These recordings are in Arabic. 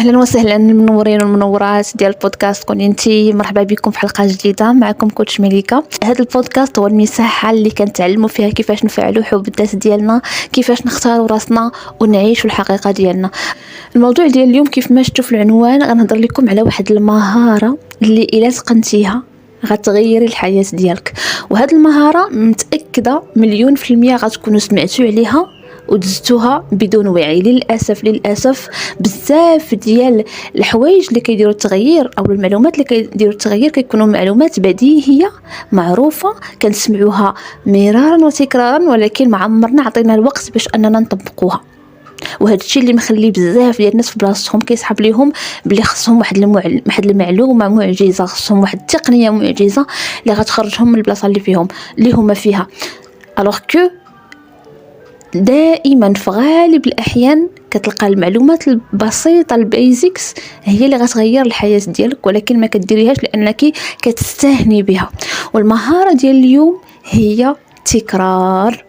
اهلا وسهلا المنورين والمنورات ديال البودكاست كونينتي. مرحبا بكم في حلقه جديده. معكم كوتش مليكه. هذا البودكاست هو المساحه اللي كنتعلموا فيها كيفاش نفعلوا حب الذات ديالنا، كيفاش نختاروا راسنا ونعيشوا الحقيقه ديالنا. الموضوع ديال اليوم كيف ما شفتوا في العنوان غنهضر لكم على واحد المهاره اللي الا تقنتيها غتغيري الحياه ديالك. وهذه المهاره متاكده 100% غتكونوا سمعتوا عليها ودزتوها بدون وعي. للاسف بزاف ديال الحوايج اللي كيديروا التغيير او المعلومات اللي كيديروا التغيير كيكونوا معلومات بديهيه معروفه كنسمعوها مرارا وتكرارا، ولكن ما عمرنا عطينا الوقت باش اننا نطبقوها. وهذا الشيء اللي مخلي بزاف ديال الناس في بلاصتهم كيسحب ليهم بلي خصهم واحد المعلومه معجزه، خصهم واحد التقنيه معجزه اللي غتخرجهم من البلاصه اللي هما فيها. الوغ كو دائما في غالب الاحيان كتلقى المعلومات البسيطه البيزكس هي اللي غتغير الحياه ديالك، ولكن ما كديريهاش لانك كتستهني بها. والمهاره ديال اليوم هي تكرار.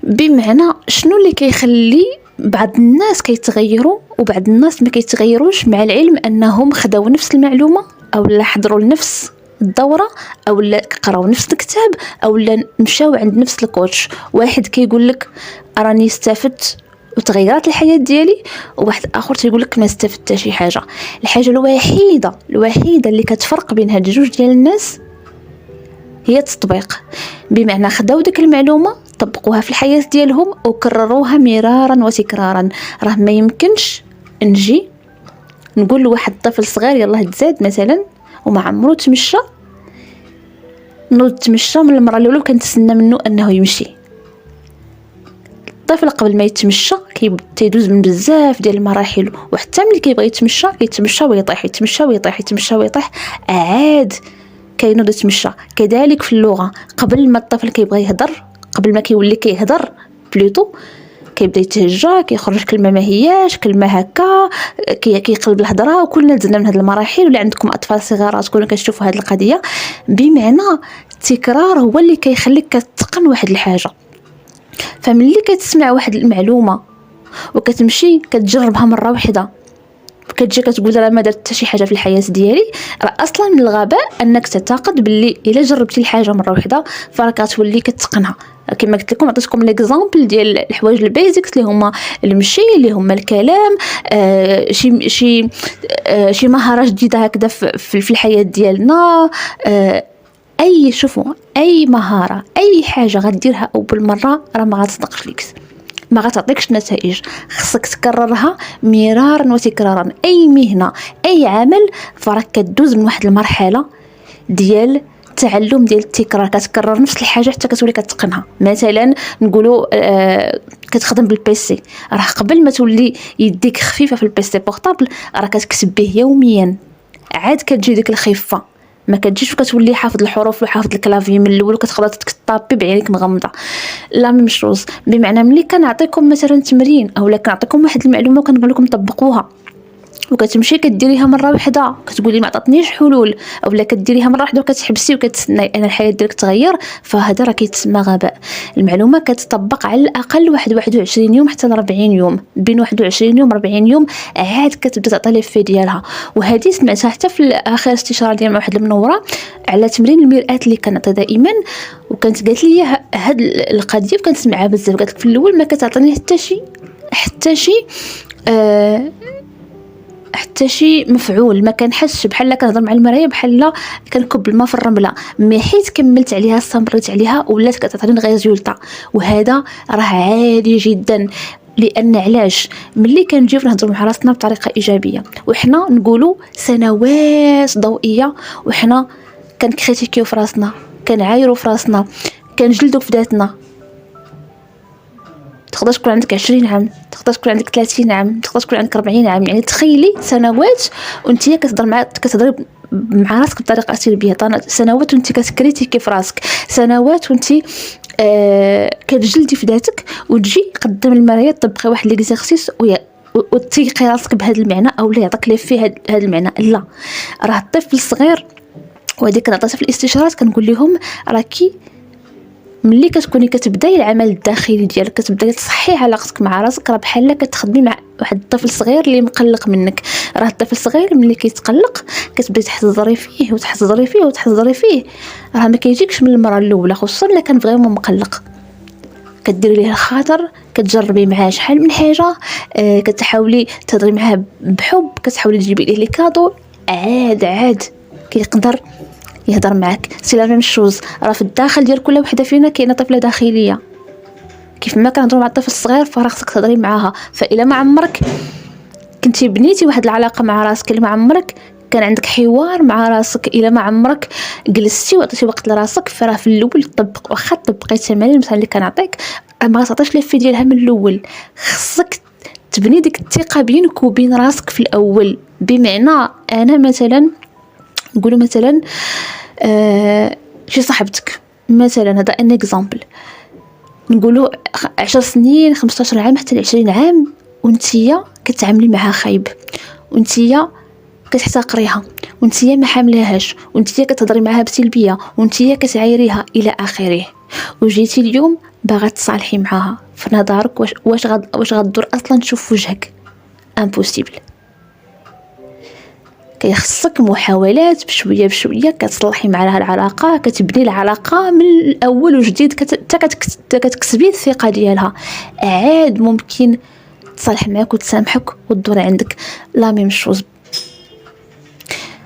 بمعنى شنو اللي كيخلي بعض الناس كيتغيروا وبعض الناس ما كيتغيروش، مع العلم انهم خداو نفس المعلومه او لا حضروا لنفس الدوره او لا قراو نفس الكتاب او لا مشاو عند نفس الكوتش. واحد كيقول لك راني استفدت وتغيرت الحياه ديالي، وواحد اخر تيقول لك ما استفدت حتى شي حاجه. الحاجه الوحيده اللي كتفرق بين هاد جوج ديال الناس هي التطبيق. بمعنى خداو ديك المعلومه طبقوها في الحياه ديالهم وكرروها مرارا وتكرارا. راه ما يمكنش نجي نقول لواحد الطفل صغير يلاه تزاد مثلا وما عمرو تمشى، نوض تمشى من المره الاولى وكنتسنى منه انه يمشي. الطفل قبل ما يتمشى كيدوز من بزاف ديال المراحل، وحتى ملي كيبغي يتمشى ويطيح عاد كينوض يتمشى. كذلك في اللغه، قبل ما الطفل كيبغي يهضر، قبل ما كيولي كيهضر بلوتو كيبدا يتهجى، كيخرج كلمه ما هياش كلمه هكا، كيقلب الهضره. وكلنا دزنا من هذه المراحل، ولا عندكم اطفال صغار تكونوا كتشوفوا هذه القضيه. بمعنى التكرار هو اللي كيخليك كتقن واحد الحاجه. فملي كتسمع واحد المعلومه وكتمشي كتجربها مره واحده وكتجي كتقول راه ما درت حتى شي حاجه في الحياه ديالي، راه اصلا من الغباء انك تعتقد باللي الا جربتي الحاجه مره واحده فراك غتولي كتقنها. كما قلت لكم عطيتكم ليكزامبل ديال الحوايج البيزكس اللي هما المشي، اللي هما الكلام، شي مهاره جديده هكذا في الحياه ديالنا. اي مهاره، اي حاجه غديرها اول مره راه ما غتصدقش ليك، ما غتعطيكش نتائج. خصك تكررها مرارا وتكرارا. اي مهنه، اي عمل، فراك كدوز من واحد المرحله ديال التعلم ديال التكرار. كتكرر نفس الحاجه حتى كتولي كتقنها. مثلا نقولوا كتخدم بالبيسي، راه قبل ما تولي يديك خفيفه في البيسي بورطابل راه كتكتب به يوميا، عاد كتجي ديك الخفه، ما كتجيش وكتولي حافظ الحروف وحافظ الكلافي من الاول وكتقدر تطابي بعينيك مغمضه. لا مشروز. بمعنى ملي كنعطيكم مثلا تمرين او لا كنعطيكم واحد المعلومه وكنقول لكم طبقوها وكتمشي كديريها مره واحده كتقولي ما عطاتنيش حلول، او لا كديريها مره واحده وكتحبسي وكتسناي ان الحياه ديالك تغير، فهذا راه كيتسمى غباء. المعلومه كتطبق على الاقل 21 يوم حتى ل 40 يوم. بين 21 يوم 40 يوم عاد كتبدا تعطي ليفي ديالها. وهذه سمعتها حتى في اخر استشاره ديال واحد المنوره على تمرين المرآة اللي كنعطي دائما، وكانت قالت لي هاد القضيه وكنسمعها بزاف. قالت لك في الاول ما كتعطيني حتى شي مفعول، ما كنحسش، بحال كنهضر مع المرايه، بحال كنكب الماء في الرمله. مي حيت كملت عليها استمريت عليها ولات كتعطيني غير ريزولطا. وهذا راه عادي جدا. لان علاش ملي كنجيو نهضروا مع راسنا بطريقه ايجابيه وحنا نقولوا سنوات ضوئيه وحنا كنكريتيكيو في راسنا، كنعايروا في راسنا، كنجلدوا في ذاتنا. تقدر تكون عندك 20 عام، تقدر تكون عندك 30 عام، تقدر تكون عندك 40 عام. يعني تخيلي سنوات وانت كتهضري مع راسك بطريقه سلبيه، سنوات وانت كتكريتيكي في راسك، سنوات وانت كتجلدي في ذاتك، وتجي قدام المرايه تطبقي واحد ليكزارسيس وتيقي راسك بهذا المعنى او لا يعطيك ليه في هذا المعنى. لا، راه الطفل الصغير وهذيك عطاتها في الاستشارات كنقول لهم راكي ملي كتكوني كتبداي العمل الداخلي ديالك، كتبداي تصحي علاقتك مع راسك، راه بحال كتخدمي مع واحد الطفل صغير اللي مقلق منك. راه الطفل الصغير ملي كيتقلق كتبداي تحضري فيه وتحضري فيه وتحضري فيه، راه ما كيجيكش من المره الاولى، خصوصا الا كان فريمون مقلق. كديري ليه الخاطر، كتجربي معاه شحال من حاجه، كتحاولي تهضري معاه بحب، كتحاولي تجيبي ليه لي كادو، عاد كيقدر يهضر معاك. سي لا ميم شوز، راه في الداخل ديال كل وحده فينا كاينه طفله داخليه. كيف ما كنهضروا مع الطفل الصغير فراه خصك تهضري معاها. فإلا ما عمرك كنتي بنيتي واحد العلاقه مع راسك، الا ما عمرك كان عندك حوار مع راسك، الا ما عمرك جلستي وعطيتي وقت لراسك، فراه في الاول طبق، واخا طبقي التمارين المثال اللي كنعطيك ما غتعطيش لي في ديالها من الاول. خصك تبني ديك الثقه بينك وبين راسك في الاول. بمعنى انا مثلا نقولوا مثلا شي صاحبتك مثلا، هذا ان اكزامبل، نقولوا 10 سنين 15 عام حتى 20 عام وانتيا كتعاملي معها خايب، وانتيا كتحتقريها، وانتيا ما حاملاهاش، وانتيا كتهضري معها بسلبيه، وانتيا كتعايريها الى اخره، وجيتي اليوم باغا تصالحي معها، في نظرك واش غدور اصلا تشوف وجهك؟ امبوسيبل. كيخصك محاولات بشويه بشويه كتصلحي معها العلاقه، كتبني العلاقه من الاول وجديد، كتكسبي الثقه ديالها، عاد ممكن تصالح معك وتسامحك وتدور عندك لا ميم شوز.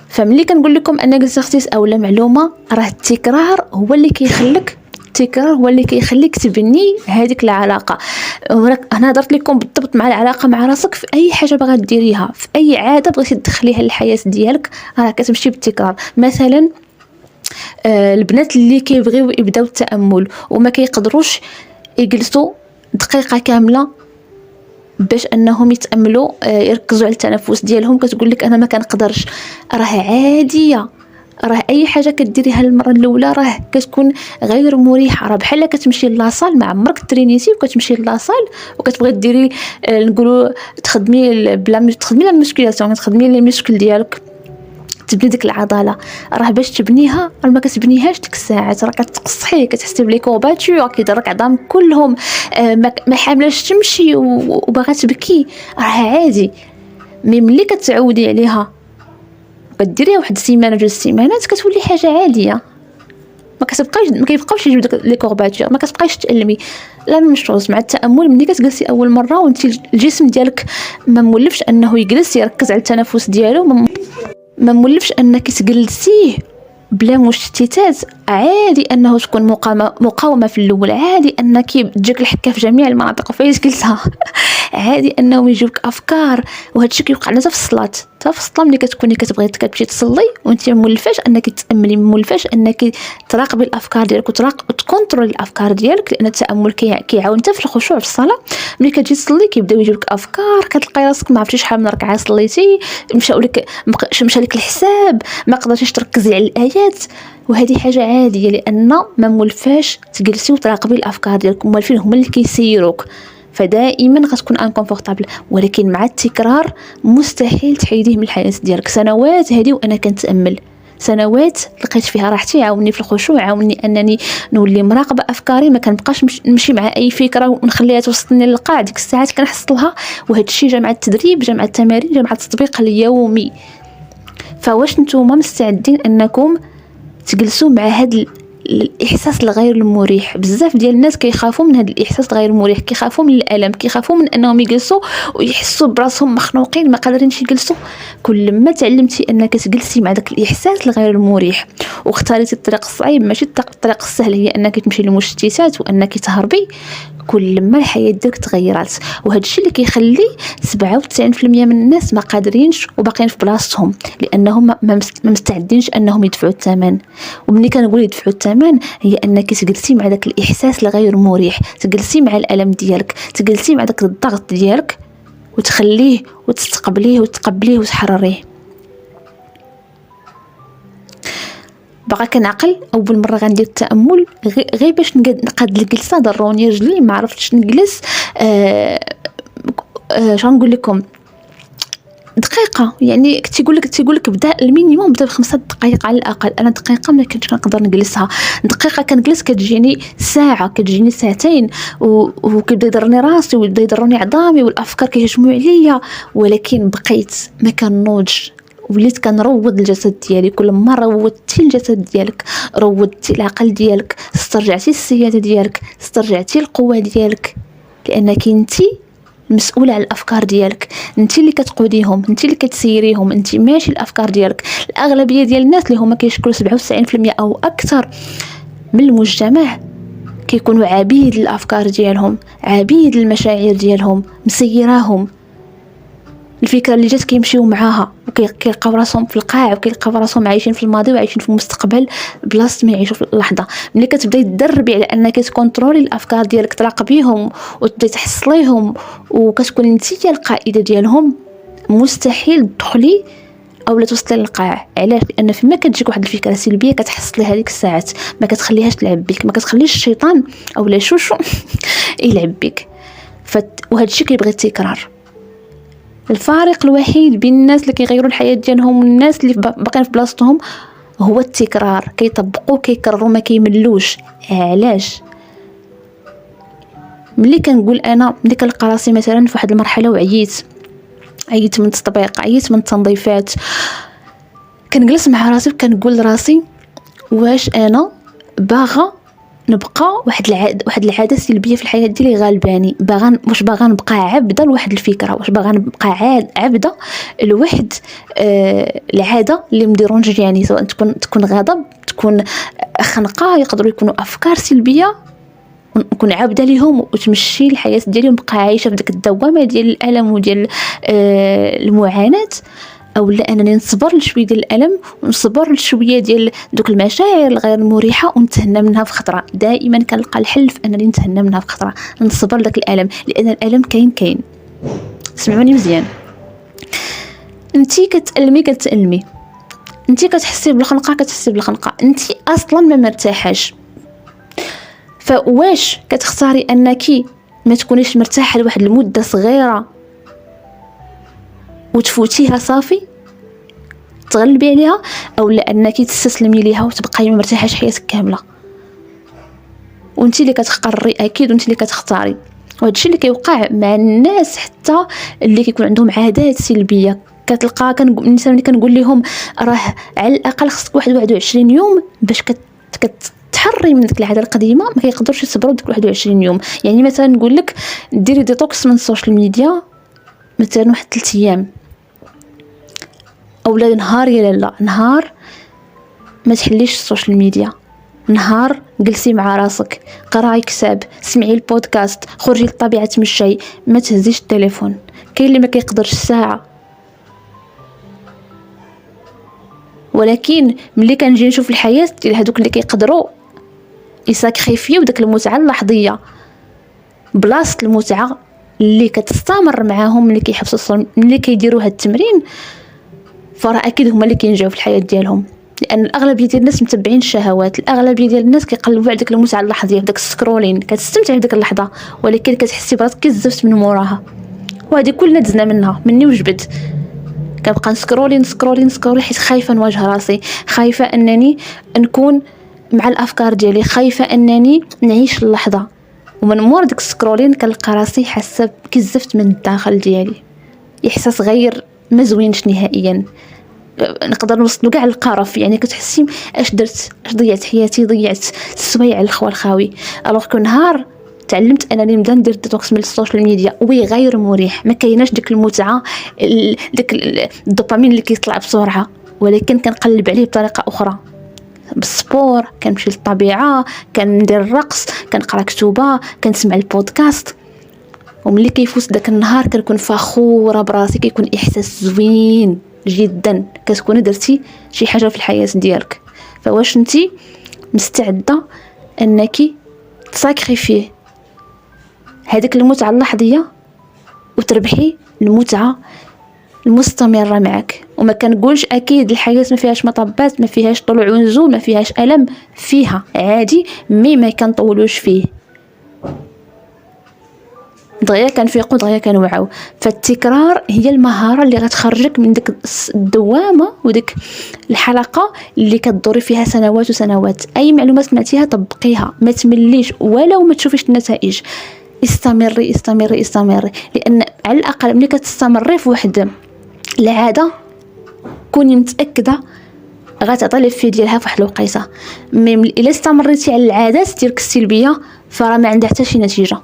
فملي كنقول لكم ان اكزرسيس اولا معلومه، راه التكرار هو اللي كيخليك تبني هذيك العلاقه. انا هضرت لكم بالضبط مع العلاقه مع راسك، في اي حاجه باغا ديريها، في اي عاده بغيتي تدخليها للحياه ديالك، راه كتمشي بالتكرار. مثلا البنات اللي كيبغيو يبداو التامل وما كيقدروش يجلسوا دقيقه كامله باش انهم يتاملوا، يركزوا على التنفس ديالهم، كتقول لك انا ما كنقدرش، راه عاديه. راه اي حاجه كديريها المره الاولى راه كتكون غير مريحه، راه بحال كتمشي لاصال، ما عمرك ترينيتي وكتمشي لاصال وكتبغي ديري نقولوا تخدمي لا المسكيلاسيون، تخدمي لي ميسكل ديالك، تبني ديك العضله. راه باش تبنيها راه ما كتبنيهاش ديك الساعات، راه كتقصحي، كتحسي بلي كوباتور كيضرك عظام كلهم، ما حاملاش تمشي وباغا تبكي، راه عادي. ملي كتعودي عليها كديريها واحد السيمانه جوج سيمانات كتولي حاجه عاديه، ما كيبقاوش يجيو داك لي كورباتور، ما كتبقايش تألمي. لا مشروز مع التامل، ملي كتجلسي اول مره وانت الجسم ديالك ما مولفش انه يجلس يركز على التنفس ديالو، ما مولفش انك تجلسيه بلا مشتتات، عادي انه تكون مقاومه في الاول، عادي انك تجيك الحكه في جميع المناطق فايش قلتها عادي انه يجيوك افكار، وهذا الشيء كيوقع لنا حتى في الصلاه. ملي كتكوني كتبغي كتمشي تصلي وانت مولفاش انك تاملي، مولفاش انك تراقبي الافكار ديالك وتكونترولي الافكار ديالك، لان التامل كيعاون حتى في الخشوع في الصلاه. ملي كتجي تصلي كيبداو يجيوك افكار، كتلقاي راسك ما عرفتيش شحال من ركعه صليتي، مشى لك الحساب، ما قدرتيش تركزي على الايات، وهذه حاجه عاديه، لان ما مولفاش تجلسي وتراقبي الافكار ديالك، مولفين هما اللي كيسيروك، فدائما غتكون انكونفورطابل. ولكن مع التكرار مستحيل تحيديه من الحياه ديالك. سنوات هذه وانا كنتامل، سنوات لقيت فيها راحتي، عاوني في الخشوع، عاوني انني نولي مراقبه افكاري، ما كنبقاش نمشي مع اي فكره ونخليها توصلني للقاع. ديك الساعات كنحصلها، وهذا الشيء جا مع التدريب، جا مع التمارين، جا مع التطبيق اليومي. فواش نتوما مستعدين انكم تجلسوا مع هذا الاحساس الغير المريح؟ بزاف ديال الناس كيخافوا من هذا الاحساس الغير المريح، كيخافوا من الالم، كيخافوا من انهم يجلسوا ويحسوا براسهم مخنوقين ما قادرينش يجلسوا. كل ما تعلمتي انك تجلسي مع داك الاحساس الغير المريح واختاريتي الطريق الصعيب ماشي الطريق السهل، هي انك تمشي للمشتتات وانك تهربي، كل ما الحياه ديالك تغيرات. وهذا الشيء اللي كيخلي 97% من الناس ما قادرينش وباقيين في بلاصتهم، لانهم ما مستعدينش انهم يدفعوا الثمن. ومني كنقول يدفعوا الثمن، هي انك تجلسي مع داك الاحساس الغير مريح، تجلسي مع الالم ديالك، تجلسي مع داك الضغط ديالك وتخليه وتستقبليه وتقبليه وتحرريه. باغا كنعقل اول مره غندير التامل غير باش نقاد الجلسه، ضروني رجلي ما عرفتش نجلس. شنو نقول لكم، دقيقه. يعني تيقول لك بدا المينيموم، بدا ب5 دقائق على الاقل. انا دقيقه ما كنتش كنقدر نجلسها، دقيقه كنجلس كتجيني ساعه، كتجيني ساعتين، وكيبدا يضرني راسي ويبدا يضرني عظامي والافكار كيهجموا عليا. ولكن بقيت ما كنوضش، وليت كنروض الجسد ديالي. كل ما روضتي الجسد ديالك، روضتي العقل ديالك، استرجعتي السياده ديالك، استرجعتي القوه ديالك، لانك انتي مسؤولة على الافكار ديالك، انت اللي كتقوديهم، انت اللي كتسيريهم، انت ماشي الافكار ديالك. الاغلبيه ديال الناس اللي هما كيشكلوا 97% او اكثر من المجتمع كيكونوا عبيد الافكار ديالهم، عبيد المشاعر ديالهم، مسيراهم. الفكره اللي جات كيمشيو معاها، وكيلقاو راسهم في القاع، وكيلقاو راسهم عايشين في الماضي وعايشين في المستقبل بلاصه ما يعيشوا في اللحظه. ملي كتبداي تدربي على انك تكونترولي الافكار ديالك، تراقبيهم وتبداي تحصليهم، وكتكون انت القائده ديالهم، مستحيل تدخلي او لا توصلي للقاع. علاش؟ لان فيما كتجيك واحد الفكره سلبيه كتحصلي هذيك الساعات، ما كتخليهاش تلعب بك، ما كتخليش الشيطان او لا شوشو يلعب بك. وهذا الشيء كيبغي التكرار. الفارق الوحيد بين الناس اللي كيغيروا الحياه ديالهم والناس اللي باقيين في بلاصتهم هو التكرار. كيطبقوا، كيكرروا، ما كيملوش. علاش؟ ملي كنقول انا، ملي كنلقى راسي مثلا في واحد المرحله وعييت من التطبيق، عييت من التنظيفات، كنجلس مع راسي وكنقول لراسي واش انا باغا نبقى واحد العاده سلبيه في الحياه ديالي غالباني، واش باغا نبقى عبده لواحد الفكره، واش باغا نبقى عبده لواحد العاده اللي مديرونجياني، سواء تكون غضب، تكون خنقه، يقدروا يكونوا افكار سلبيه، نكون عابده ليهم وتمشي الحياه ديالي ونبقى عايشه في ديك الدوامه ديال الالم وديال المعاناه. او لا، انني نصبر لشويه ديال الالم، ونصبر لشويه ديال دوك المشاعر الغير مريحه، ونتهنى منها في خطره. دائما كنلقى الحل في انني نتهنى منها في خطره، نصبر لك الالم، لان الالم كاين. سمعوني مزيان، انتي كتألمي، انتي كتحسي بالخنقه، انتي اصلا ما مرتاحاش. فواش كتختاري انك ما تكونيش مرتاحه لواحد المده صغيره وتفوتيها صافي تغلبي عليها، او لا انك تستسلمي ليها وتبقاي ما مرتاحاش حياتك كامله؟ وانت اللي كتقرري اكيد، وانت اللي كتختاري. وهذا الشيء اللي كيوقع مع الناس حتى اللي كيكون عندهم عادات سلبيه. كتلقى النساء اللي كنقول لهم راه على الاقل خصك 21 يوم باش تحري من ديك العاده القديمه، ما كيقدروش يصبروا ديك 21 يوم. يعني مثلا نقول لك ديري ديتوكس من السوشيال ميديا مثلا واحد 3 ايام، او لا نهار يا لا نهار ما تحليش السوشيال ميديا، نهار جلسي مع راسك، قراي كتاب، سمعي البودكاست، خرجي للطبيعه تمشي، ما تهزيش التليفون. كاين اللي ما كيقدرش ساعه. ولكن ملي كنجي نشوف الحياه ديال هذوك اللي كيقدروا يساكريفيو داك المتعه اللحظيه بلاصه المتعه اللي كتستمر معاهم، اللي كيحبسوا ملي كيديروا هاد التمرين، فراه اكيد هما اللي كينجحوا في الحياه ديالهم. لان الاغلبيه ديال الناس متبعين الشهوات، الاغلبيه ديال الناس كيقلبوا على ديك المتعه اللحظيه، في داك السكرولين، كتستمتع بديك اللحظه، ولكن كتحسي براسك كزفت من موراها. وهذه كلنا دزنا منها، مني وجبت. كنبقى نسكرولين حيت خايفه نواجه راسي، خايفه انني نكون مع الافكار ديالي، خايفه انني نعيش اللحظه. ومن مور ديك السكرولين كنلقى راسي حاسه كزفت من الداخل ديالي، احساس غير ما زوينش نهائيا. نقدر نوصلوا كاع القرف. يعني كتحسي اش درت، اش ضيعت حياتي، ضيعت السوايع الخوا الخاوي. الوغ كو نهار تعلمت انني نبدا ندير ديتوكس من السوشيال ميديا وي غير مريح، ما كايناش ديك المتعه، ديك الدوبامين اللي كيطلع بسرعه، ولكن كنقلب عليه بطريقه اخرى، بالسبور، كنمشي للطبيعه، كندير الرقص، كنقرا كتوبه، كنسمع البودكاست. وملي كيفوت داك النهار كنكون فخوره براسي، كيكون احساس زوين جدا، كتكوني درتي شي حاجه في الحياه ديالك. فواش انتي مستعده انك تساكريفيه هذيك المتعه اللحظيه وتربحي المتعه المستمره معك؟ وما كنقولش اكيد الحياه ما فيهاش مطبات، ما فيهاش طلوع ونزول، ما فيهاش الم، فيها عادي، ما كنطولوش فيه. دغيا كنفيقوا دغيا كنوعاو. فالتكرار هي المهاره اللي غتخرجك من ديك الدوامه وديك الحلقه اللي كتدوري فيها سنوات وسنوات. اي معلومه سمعتيها طبقيها، ما تمليش ولو ما تشوفيش النتائج. استمري استمري استمري، لان على الاقل ملي كتستمري في واحد العاده كوني متاكده غتعطي لي ديالها في واحد الوقيته. الا استمريتي على العادات ديالك السلبيه فراه ما عندها حتى شي نتيجه.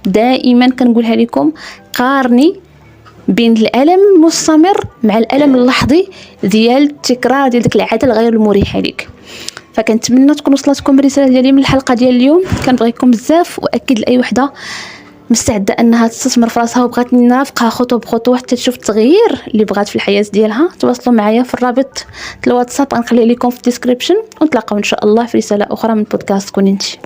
دائما كنقولها لكم، قارني بين الالم المستمر مع الالم اللحظي ديال التكرار ديال ديك العاده الغير المريحه ليك. فكنتمنى تكون وصلتكم الرساله ديالي من الحلقه ديال اليوم. كنبغيكم بزاف، واكيد لاي وحده مستعده انها تستثمر في راسها وبغات نرافقها خطوه بخطوه حتى تشوف التغيير اللي بغات في الحياه ديالها، تواصلوا معايا في الرابط الواتساب غنخليه لكم في الديسكريبشن، ونتلاقاو ان شاء الله في رساله اخرى من بودكاست كوني انتي.